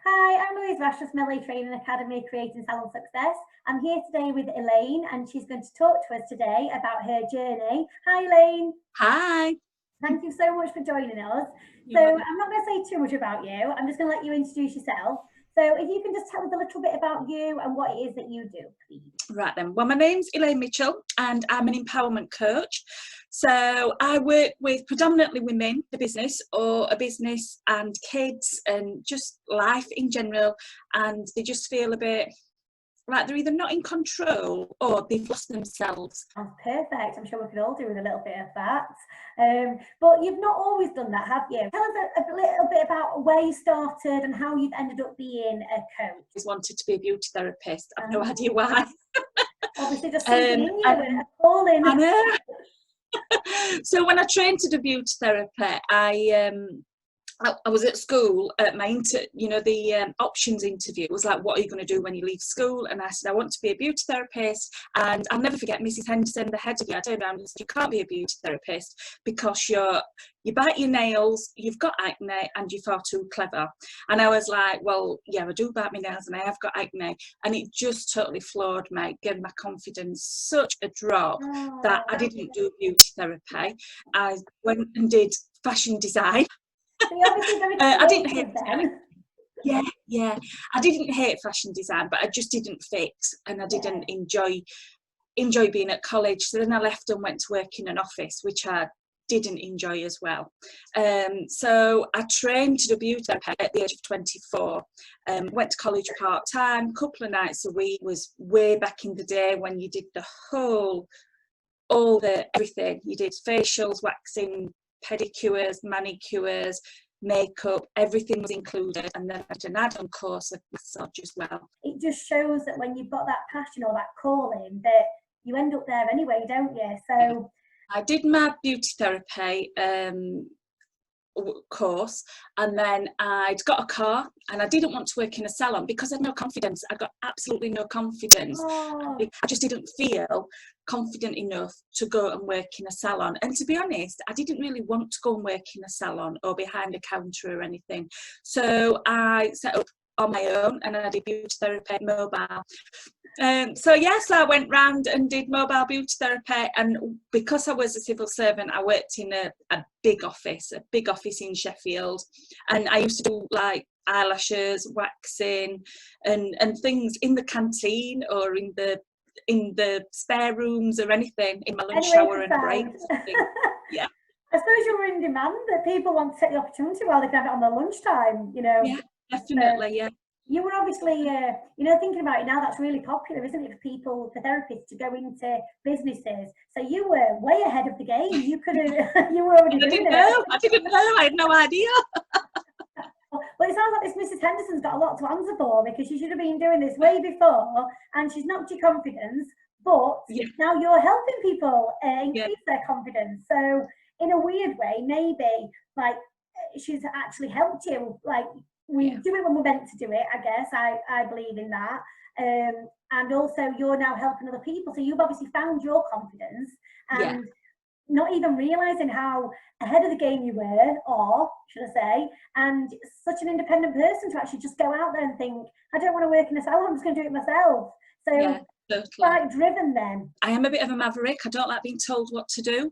Hi, I'm Louise Rashford from LA Training Academy, Creating Salon Success. I'm here today with Elaine, and she's going to talk to us today about her journey. Hi, Elaine. Hi. Thank you so much for joining us. So I'm not going to say too much about you. I'm just going to let you introduce yourself. So if you can just tell us a little bit about you and what it is that you do, please. Right then. Well, my name's Elaine Mitchell and I'm an empowerment coach. So I work with predominantly women, the business or a business and kids and just life in general. And they just feel a bit like they're either not in control or they've lost themselves. Oh, perfect. I'm sure we could all do with a little bit of that. But you've not always done that, have you? Tell us a little bit about where you started and how you've ended up being a coach. I just wanted to be a beauty therapist. I've no idea why. Obviously, just something in you, a calling. I know. So when I trained to do beauty therapy, I was at school at my the options interview. It was like, what are you going to do when you leave school? And I said, I want to be a beauty therapist. And I'll never forget Mrs. Henderson, the head of the academy, said, you can't be a beauty therapist because you bite your nails, you've got acne, and you're far too clever. And I was like, well, yeah, I do bite my nails and I have got acne. And it just totally floored me, gave my confidence such a drop that I didn't do beauty therapy. I went and did fashion design. I didn't hate it. Yeah. I didn't hate fashion design, but I just didn't fit, and I didn't enjoy being at college. So then I left and went to work in an office, which I didn't enjoy as well. So I trained to do beauty therapy at the age of 24. Went to college part-time, couple of nights a week. Was way back in the day when you did everything. You did facials, waxing, pedicures, manicures, makeup, everything was included, and then I did an add-on course of massage as well. It just shows that when you've got that passion or that calling, that you end up there anyway, don't you? So I did my beauty therapy course, and then I'd got a car, and I didn't want to work in a salon because I had no confidence. I got absolutely no confidence. I just didn't feel confident enough to go and work in a salon. And to be honest, I didn't really want to go and work in a salon or behind a counter or anything. So I set up on my own, and I did beauty therapy mobile. So I went round and did mobile beauty therapy, and because I was a civil servant, I worked in a big office in Sheffield, and I used to do like eyelashes, waxing, and things in the canteen or in the spare rooms or anything in my lunch shower and break. Yeah. I suppose you were in demand, that people want to take the opportunity while they can have it on their lunchtime, you know. Yeah, definitely, yeah. You were obviously, thinking about it now, that's really popular, isn't it, for therapists to go into businesses. So you were way ahead of the game. You could have, you were already doing it. I didn't know. I had no idea. Well, it sounds like this Mrs. Henderson's got a lot to answer for, because she should have been doing this way before, and she's knocked your confidence, but now you're helping people increase their confidence. So in a weird way, maybe, like, she's actually helped you, like, we do it when we're meant to do it, I guess. I believe in that. And also you're now helping other people. So you've obviously found your confidence, and not even realising how ahead of the game you were, or should I say, and such an independent person to actually just go out there and think, I don't want to work in a salon, I'm just going to do it myself. So quite driven then. I am a bit of a maverick. I don't like being told what to do.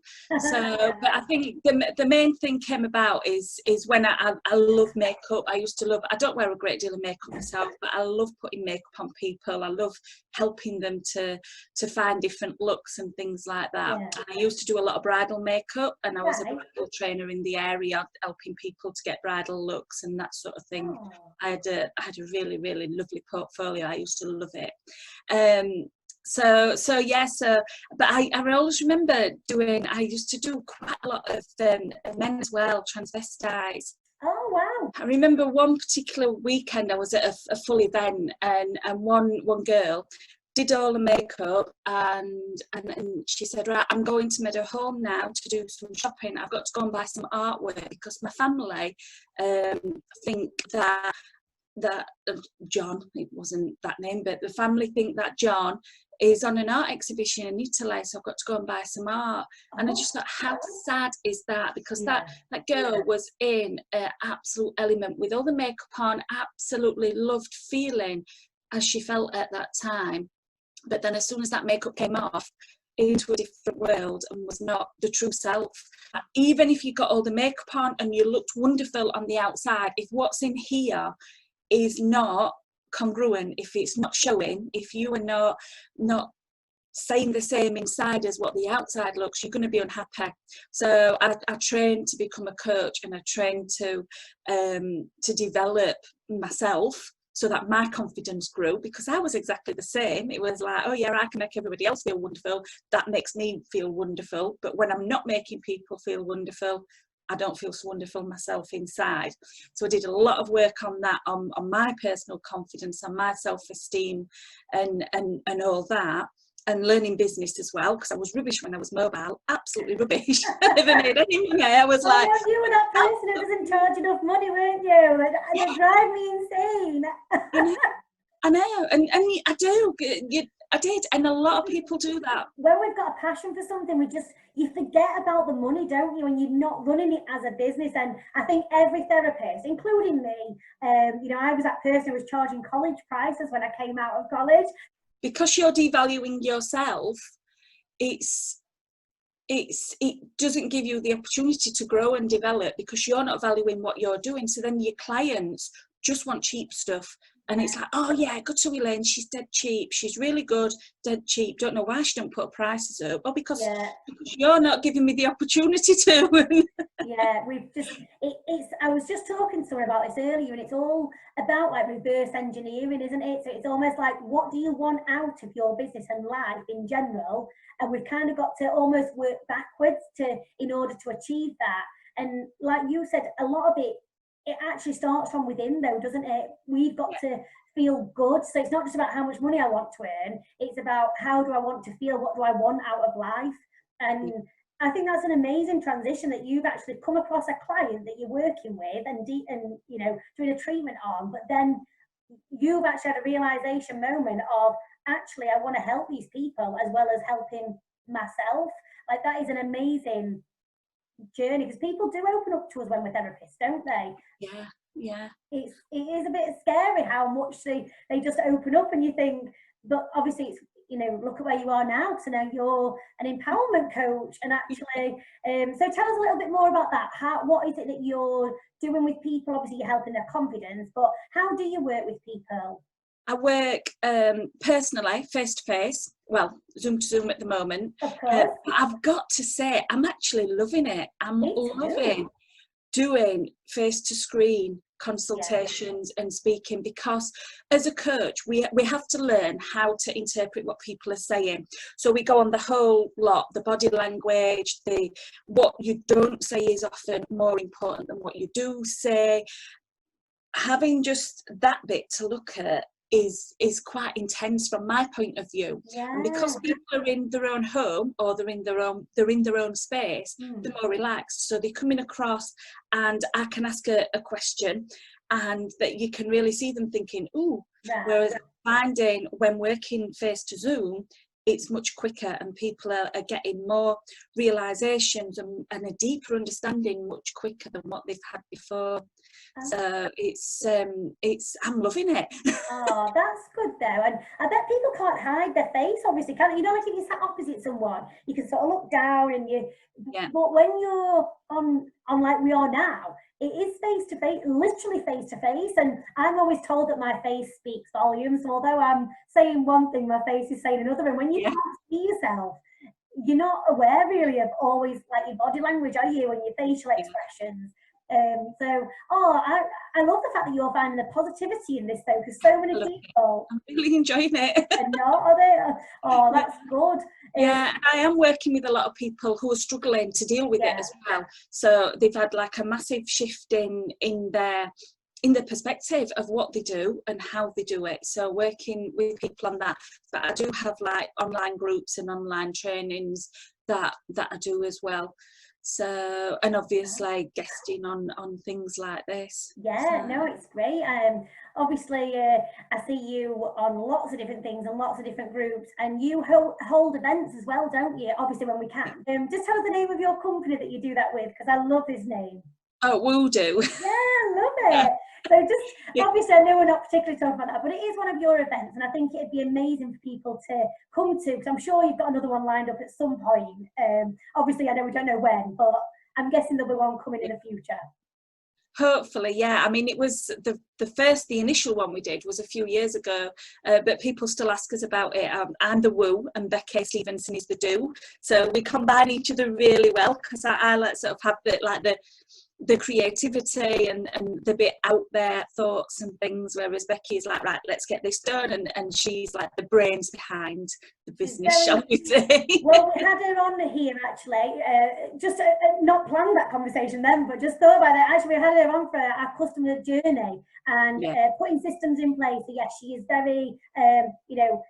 So, but I think the main thing came about is when I love makeup. I used to love, I don't wear a great deal of makeup myself, but I love putting makeup on people. I love helping them to find different looks and things like that. And I used to do a lot of bridal makeup, and I was a bridal trainer in the area, helping people to get bridal looks and that sort of thing. I had a really, really lovely portfolio. I used to love it. But I always remember I used to do quite a lot of men as well, transvestites. Oh wow. I remember one particular weekend I was at a full event, and one girl did all the makeup, and she said, right, I'm going to Meadow Home now to do some shopping. I've got to go and buy some artwork because my family think that John, it wasn't that name, but the family think that John is on an art exhibition in Italy, so I've got to go and buy some art. And I just thought, how sad is that? Because that girl was in an absolute element with all the makeup on, absolutely loved feeling as she felt at that time. But then as soon as that makeup came off, into a different world and was not the true self. Even if you got all the makeup on and you looked wonderful on the outside, if what's in here is not congruent, if it's not showing, if you are not saying the same inside as what the outside looks, you're going to be unhappy. So I trained to become a coach, and I trained to develop myself so that my confidence grew, because I was exactly the same. It was like, oh yeah, I can make everybody else feel wonderful. That makes me feel wonderful. But when I'm not making people feel wonderful, I don't feel so wonderful myself inside. So I did a lot of work on that, on my personal confidence, on my self-esteem and all that. And learning business as well, because I was rubbish when I was mobile, absolutely rubbish. I never made any money. I was like, no, you were that person who doesn't charge enough money, weren't you? It drive me insane. I know, and I do. I did, and a lot of people do that. When we've got a passion for something, you forget about the money, don't you? And you're not running it as a business. And I think every therapist, including me, I was that person who was charging college prices when I came out of college. Because you're devaluing yourself, it doesn't give you the opportunity to grow and develop, because you're not valuing what you're doing. So then your clients just want cheap stuff. And it's like, oh yeah, go to Elaine, she's dead cheap, she's really good, dead cheap. Don't know why she don't put her prices up. Well, because you're not giving me the opportunity to. Yeah, I was just talking to someone about this earlier, and it's all about like reverse engineering, isn't it? So it's almost like, what do you want out of your business and life in general? And we've kind of got to almost work backwards in order to achieve that. And like you said, a lot of it actually starts from within though, doesn't it? We've got to feel good. So it's not just about how much money I want to earn, it's about how do I want to feel, what do I want out of life. And I think that's an amazing transition, that you've actually come across a client that you're working with and doing a treatment on, but then you've actually had a realization moment of, actually I want to help these people as well as helping myself. Like, that is an amazing journey, because people do open up to us when we're therapists, don't they? Yeah. It is a bit scary how much they just open up, and you think, but obviously it's, look at where you are now. So now you're an empowerment coach, and actually, so tell us a little bit more about that. What is it that you're doing with people? Obviously you're helping their confidence, but how do you work with people? I work personally, face to face, well, Zoom to Zoom at the moment. Of course. I've got to say, I'm actually loving it. I'm loving doing face to screen consultations and speaking, because as a coach we have to learn how to interpret what people are saying. So we go on the whole lot, the body language, what you don't say is often more important than what you do say. Having just that bit to look at is quite intense from my point of view. And because people are in their own home, or they're in their own space, they're more relaxed, so they're coming across and I can ask a question, and that you can really see them thinking, ooh. Whereas finding when working face to Zoom, it's much quicker, and people are getting more realizations and a deeper understanding much quicker than what they've had before. So I'm loving it. Oh, that's good though. And I bet people can't hide their face, obviously, can they? Like if you sat opposite someone, you can sort of look down and but when you're on like we are now, it is face to face, literally face to face. And I'm always told that my face speaks volumes. So although I'm saying one thing, my face is saying another. And when you can't see yourself, you're not aware really of always like your body language, are you, and your facial expressions. I love the fact that you're finding the positivity in this though, because so many people, I'm really enjoying it. Are they? Oh, that's good. Yeah, I am working with a lot of people who are struggling to deal with it as well. So they've had like a massive shift in their perspective of what they do and how they do it. So working with people on that. But I do have like online groups and online trainings that I do as well. So, and obviously guesting on things like this. Yeah, So. no, it's great. Obviously, I see you on lots of different things and lots of different groups, and you hold events as well, don't you? Obviously, when we can. Just tell us the name of your company that you do that with, because I love this name. Oh, will do. Yeah, I love it. So just, obviously, I know we're not particularly talking about that, but it is one of your events, and I think it'd be amazing for people to come to, because I'm sure you've got another one lined up at some point. Obviously, I know we don't know when, but I'm guessing there'll be one coming in the future. Hopefully, yeah. I mean, it was the initial one we did was a few years ago, but people still ask us about it. I'm the woo and Becky Stevenson is the do. So we combine each other really well, because I like sort of have the creativity and the bit out there thoughts and things, whereas Becky is like, right, let's get this done, and she's like the brains behind the business, shall we say. Well, we had her on here actually, just not planned that conversation then, but just thought about it. Actually, we had her on for our customer journey and putting systems in place. So yes, she is very, you know,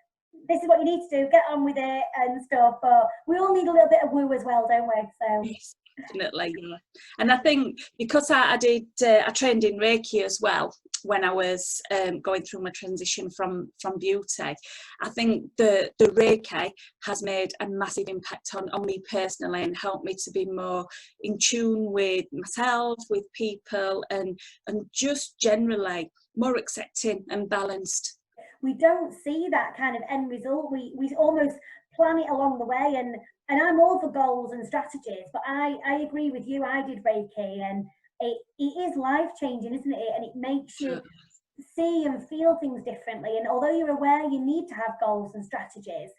this is what you need to do, get on with it and stuff, but we all need a little bit of woo as well, don't we? So yes. Definitely, yeah. And I think because I trained in Reiki as well when I was going through my transition from beauty. I think the Reiki has made a massive impact on me personally, and helped me to be more in tune with myself, with people, and just generally more accepting and balanced. We don't see that kind of end result. We almost plan it along the way, and I'm all for goals and strategies, but I agree with you. I did Reiki, and it is life-changing, isn't it? And it makes you see and feel things differently. And although you're aware you need to have goals and strategies,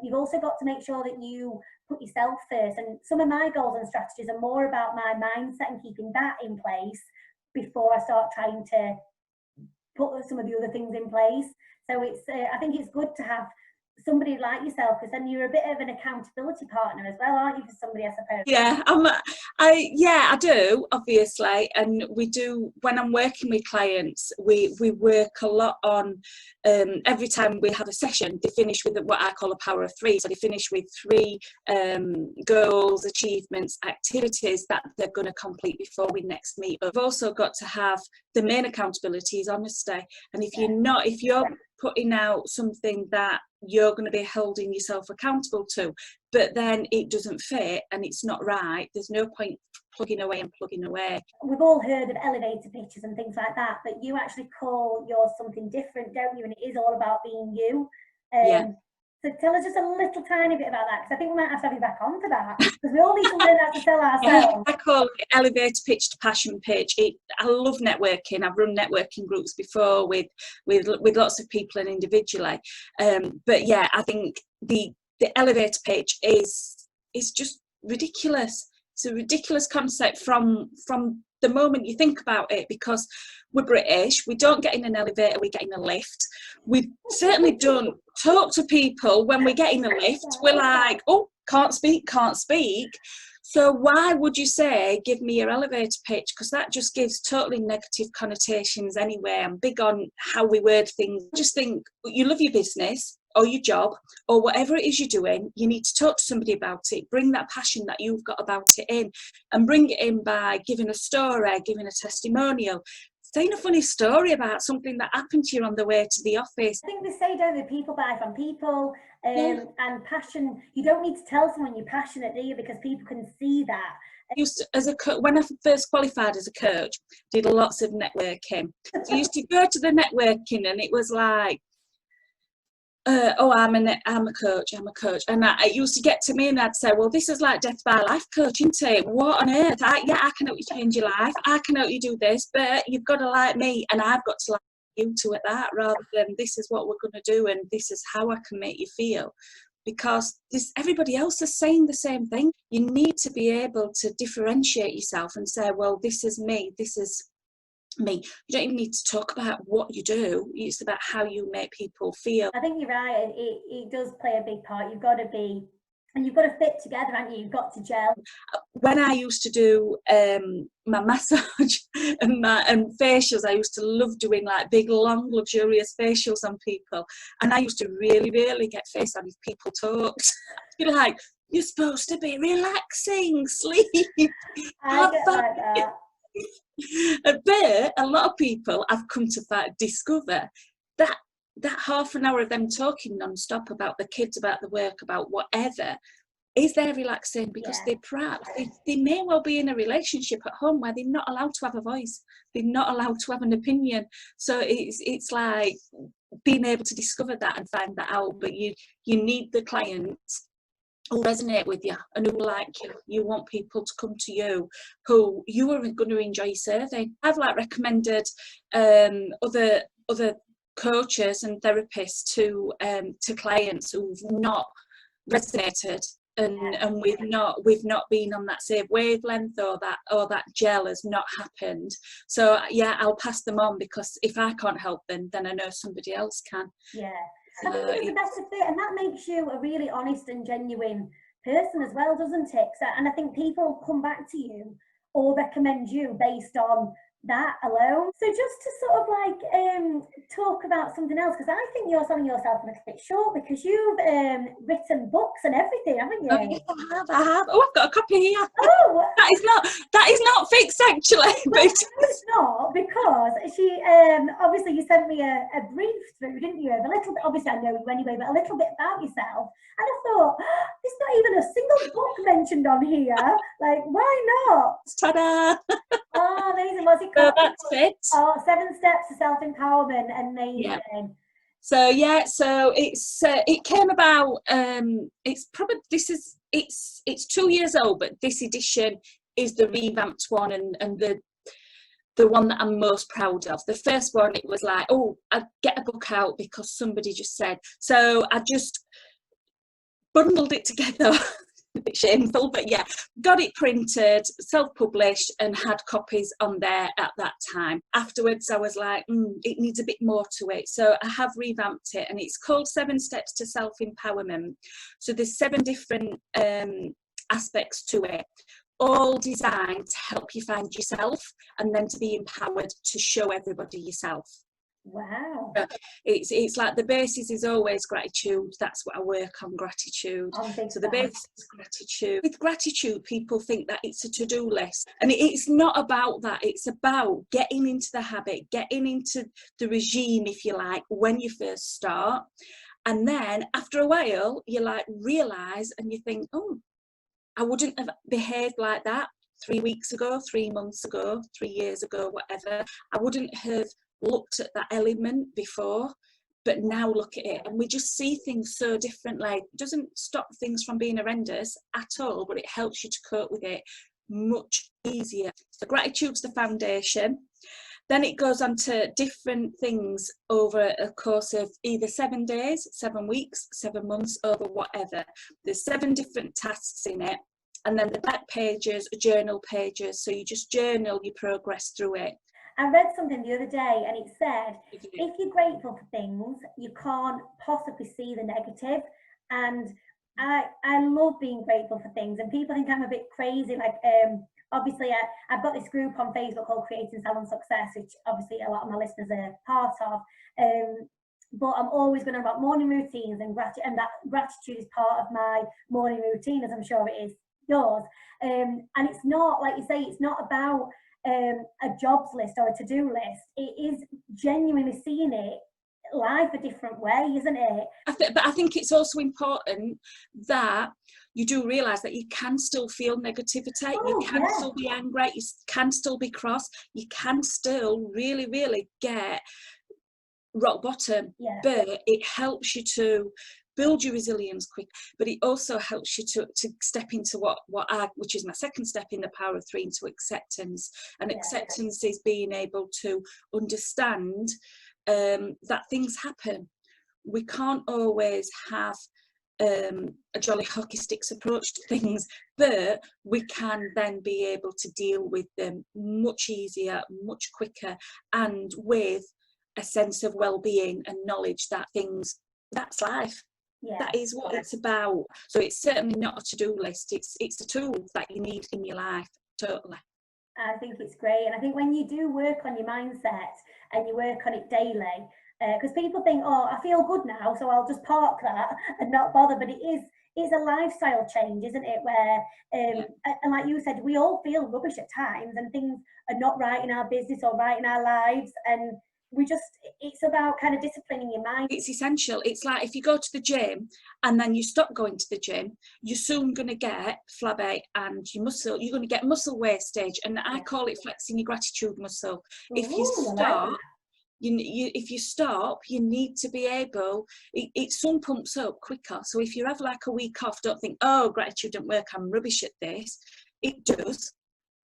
you've also got to make sure that you put yourself first. And some of my goals and strategies are more about my mindset and keeping that in place before I start trying to put some of the other things in place. So it's I think it's good to have somebody like yourself, because then you're a bit of an accountability partner as well, aren't you, for somebody, I suppose? Yeah, I do, obviously, and we do. When I'm working with clients, we work a lot on every time we have a session, they finish with what I call a power of three. So they finish with 3 goals, achievements, activities that they're going to complete before we next meet. But we've also got to have the main accountability is honesty, and if you're putting out something that you're going to be holding yourself accountable to, but then it doesn't fit and it's not right, there's no point plugging away. We've all heard of elevator pitches and things like that, but you actually call yours something different, don't you? And it is all about being you. So tell us just a little tiny bit about that, because I think we might have to have you back on for that, because we all need to learn how to sell ourselves. I call it elevator pitch to passion pitch. I love networking. I've run networking groups before with lots of people and individually. But yeah, I think the elevator pitch is just ridiculous. It's a ridiculous concept from the moment you think about it, because we're British, we don't get in an elevator, we get in a lift. We certainly don't talk to people when we get in a lift. We're like, oh, can't speak. So why would you say, give me your elevator pitch? Because that just gives totally negative connotations anyway. I'm big on how we word things. I just think you love your business or your job or whatever it is you're doing, you need to talk to somebody about it. Bring that passion that you've got about it in, and bring it in by giving a story, giving a testimonial, saying a funny story about something that happened to you on the way to the office. I think they say, don't they, people buy from people, and passion, you don't need to tell someone you're passionate, do you? Because people can see that. When I first qualified as a coach, did lots of networking. So I used to go to the networking and it was like, I'm a coach, and it used to get to me and I'd say, well, this is like death by life coaching, isn't it? What on earth? I can help you change your life, I can help you do this, but you've got to like me and I've got to like you to it, that, rather than this is what we're going to do and this is how I can make you feel. Because everybody else is saying the same thing. You need to be able to differentiate yourself and say, well, this is me, this is me. You don't even need to talk about what you do, it's about how you make people feel. I think you're right, it does play a big part. You've got to be, and you've got to fit together, haven't you? You've got to gel. When I used to do my massage and facials, I used to love doing like big, long, luxurious facials on people, and I used to really, really get face on if people talked. I'd be like, You're supposed to be relaxing, sleep, I have get fun. like that. But a lot of people I've come to discover that half an hour of them talking non-stop about the kids, about the work, about whatever, is there relaxing, because Yeah. they may well be in a relationship at home where they're not allowed to have a voice, they're not allowed to have an opinion. So it's like being able to discover that and find that out. But you need the clients who resonate with you and who like you. You want people to come to you who you are going to enjoy serving. I've like recommended other coaches and therapists to clients who've not resonated, and we've not been on that same wavelength, or that gel has not happened. So yeah, I'll pass them on, because if I can't help them, then I know somebody else can. Yeah, I think it's the better fit, and that makes you a really honest and genuine person as well, doesn't it? And I think people come back to you or recommend you based on that alone. So just to sort of like talk about something else, because I think you're selling yourself a little bit short, because you've written books and everything, haven't you? Oh, yes, I have. Oh, I've got a copy here. Oh, that is not fixed actually. But it's not, because she obviously you sent me a brief through, didn't you? A little bit, obviously I know you anyway, but a little bit about yourself. And I thought, there's not even a single book mentioned on here. Like, why not? Ta-da! Oh, amazing. What's it called? So that's it. Oh, 7 Steps to Self-Empowerment. Amazing. Yeah. So yeah, so it came about. It's 2 years old, but this edition is the revamped one, and the one that I'm most proud of. The first one, it was like, oh, I'd get a book out because somebody just said. So I just bundled it together. A bit shameful, but yeah, got it printed, self-published, and had copies on there at that time. Afterwards I was like, it needs a bit more to it, so I have revamped it, and it's called 7 Steps to Self-Empowerment. So there's 7 different aspects to it, all designed to help you find yourself and then to be empowered to show everybody yourself. Wow. It's like the basis is always gratitude. That's what I work on, gratitude. So the basis is gratitude. With gratitude, people think that it's a to-do list, and it's not about that. It's about getting into the habit, getting into the regime, if you like, when you first start. And then after a while, you like realise and you think, oh, I wouldn't have behaved like that 3 weeks ago, 3 months ago, 3 years ago, whatever. I wouldn't have looked at that element before, but now look at it, and we just see things so differently. It doesn't stop things from being horrendous at all, but it helps you to cope with it much easier. So gratitude's the foundation. Then it goes on to different things over a course of either 7 days, 7 weeks, 7 months, over whatever. There's 7 different tasks in it. And then the back pages are journal pages. So you just journal your progress through it. I read something the other day, and it said, if you're grateful for things, you can't possibly see the negative. And I love being grateful for things, and people think I'm a bit crazy. Like, obviously, I've got this group on Facebook called Creating Salon Success, which obviously a lot of my listeners are part of. But I'm always going to about morning routines and that gratitude is part of my morning routine, as I'm sure it is yours. And it's not, like you say, it's not about a jobs list or a to-do list. It is genuinely seeing it life a different way, isn't it? But I think it's also important that you do realise that you can still feel negativity, you can still be angry, you can still be cross, you can still really, really get rock bottom, but it helps you to build your resilience quick, but it also helps you to step into which is my second step in the power of 3, into acceptance. And acceptance is being able to understand that things happen. We can't always have a jolly hockey sticks approach to things, but we can then be able to deal with them much easier, much quicker, and with a sense of well-being and knowledge that that's life. That is what it's about. So it's certainly not a to-do list. It's a tool that you need in your life, totally. I think it's great. And I think when you do work on your mindset and you work on it daily, because people think, oh, I feel good now, so I'll just park that and not bother. But it's a lifestyle change, isn't it? Where, and like you said, we all feel rubbish at times, and things are not right in our business or right in our lives, and it's about kind of disciplining your mind. It's essential. It's like if you go to the gym and then you stop going to the gym, you're soon going to get flabby and you're going to get muscle wastage. And I call it flexing your gratitude muscle. If you stop, if you stop, you need to be able, it soon pumps up quicker. So if you have like a week off, don't think, oh, gratitude don't work, I'm rubbish at this. It does,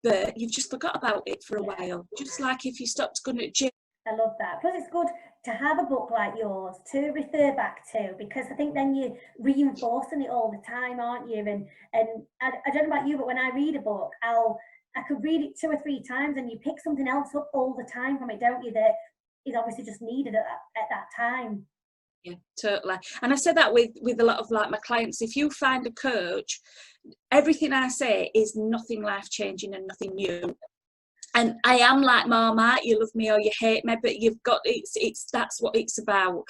but you've just forgot about it for a while. Just like if you stopped going to the gym. I love that. Plus, it's good to have a book like yours to refer back to, because I think then you're reinforcing it all the time, aren't you? And I don't know about you, but when I read a book, I could read it 2 or 3 times, and you pick something else up all the time from it, don't you? That is obviously just needed at that time. Yeah, totally. And I said that with a lot of like my clients. If you find a coach, everything I say is nothing life changing and nothing new. And I am like Marmite, you love me or you hate me, but you've got, that's what it's about.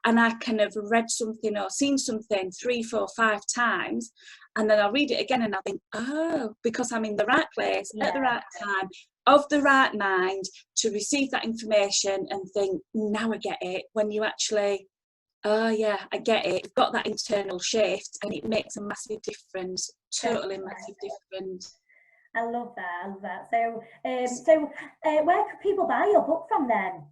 And I kind of read something or seen something 3, 4, 5 times, and then I'll read it again and I think, oh, because I'm in the right place at the right time, of the right mind to receive that information and think, now I get it. When you actually, oh yeah, I get it. You've got that internal shift, and it makes a massive difference, totally massive difference. I love that. I love that. So, where can people buy your book from then?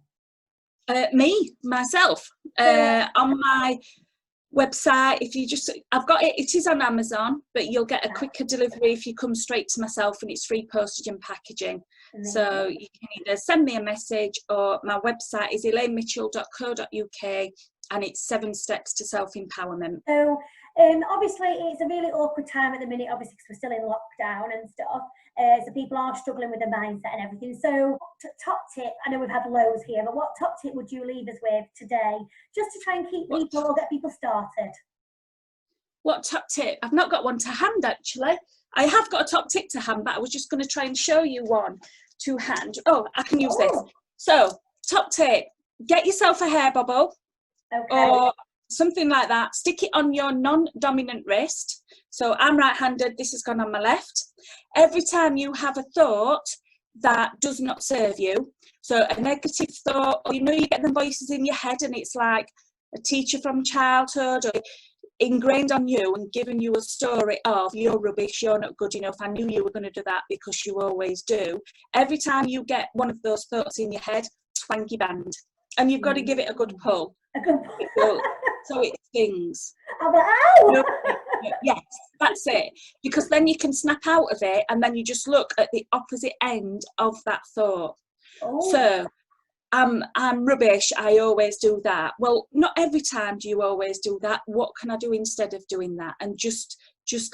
Myself, on my website. If you just, I've got it. It is on Amazon, but you'll get a quicker delivery if you come straight to myself, and it's free postage and packaging. So you can either send me a message, or my website is elainemitchell.co.uk, and it's 7 steps to self-empowerment. So obviously it's a really awkward time at the minute, obviously, because we're still in lockdown and stuff. So people are struggling with the mindset and everything. So top tip, I know we've had loads here, but what top tip would you leave us with today, just to try and keep people or get people started? What top tip? I've not got one to hand, actually. I have got a top tip to hand, but I was just going to try and show you one to hand. Oh, I can use this. So top tip, get yourself a hair bubble. Or something like that. Stick it on your non-dominant wrist. So I'm right-handed, this has gone on my left. Every time you have a thought that does not serve you, so a negative thought, or you get the voices in your head and it's like a teacher from childhood, or ingrained on you and giving you a story of you're rubbish, you're not good enough, I knew you were going to do that because you always do. Every time you get one of those thoughts in your head, twang your band. And you've got to give it a good pull. So it stings. Ow! Yes, that's it. Because then you can snap out of it, and then you just look at the opposite end of that thought. So I'm rubbish, I always do that. Well, not every time do you always do that. What can I do instead of doing that? And just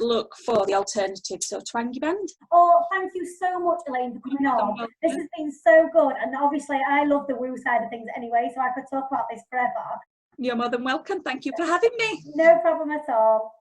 look for the alternative. So twang your band. Oh, thank you so much, Elaine, for coming on. This has been so good, and obviously I love the woo side of things anyway, so I could talk about this forever. You're more than welcome. Thank you for having me. No problem at all.